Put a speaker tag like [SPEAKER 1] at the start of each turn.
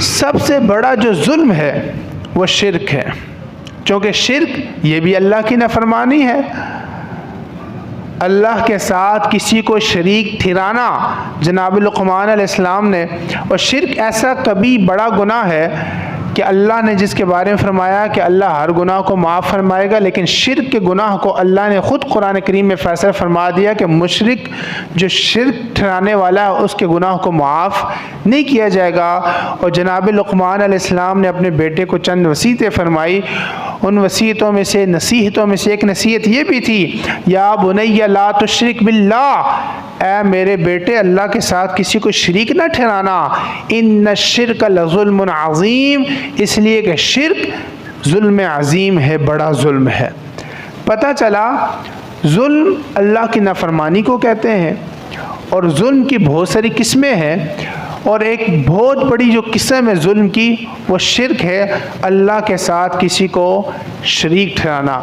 [SPEAKER 1] سب سے بڑا جو ظلم ہے وہ شرک ہے، چونکہ شرک یہ بھی اللہ کی نافرمانی ہے۔ اللہ کے ساتھ کسی کو شریک ٹھہرانا جناب لقمان علیہ السلام نے، اور شرک ایسا کبھی بڑا گناہ ہے کہ اللہ نے جس کے بارے میں فرمایا کہ اللہ ہر گناہ کو معاف فرمائے گا، لیکن شرک کے گناہ کو اللہ نے خود قرآن کریم میں فیصلہ فرما دیا کہ مشرک جو شرک ٹھہرانے والا ہے اس کے گناہ کو معاف نہیں کیا جائے گا۔ اور جناب لقمان علیہ السلام نے اپنے بیٹے کو چند وصیتیں فرمائی، ان وصیتوں میں سے نصیحتوں میں سے ایک نصیحت یہ بھی تھی، یا بنی لا تشرک باللہ، اے میرے بیٹے اللہ کے ساتھ کسی کو شریک نہ ٹھہرانا، ان الشرک لظلم عظیم، اس لیے کہ شرک ظلم عظیم ہے، بڑا ظلم ہے۔ پتہ چلا ظلم اللہ کی نافرمانی کو کہتے ہیں، اور ظلم کی بہت ساری قسمیں ہیں، اور ایک بہت بڑی جو قسم ہے ظلم کی وہ شرک ہے، اللہ کے ساتھ کسی کو شریک ٹھہرانا۔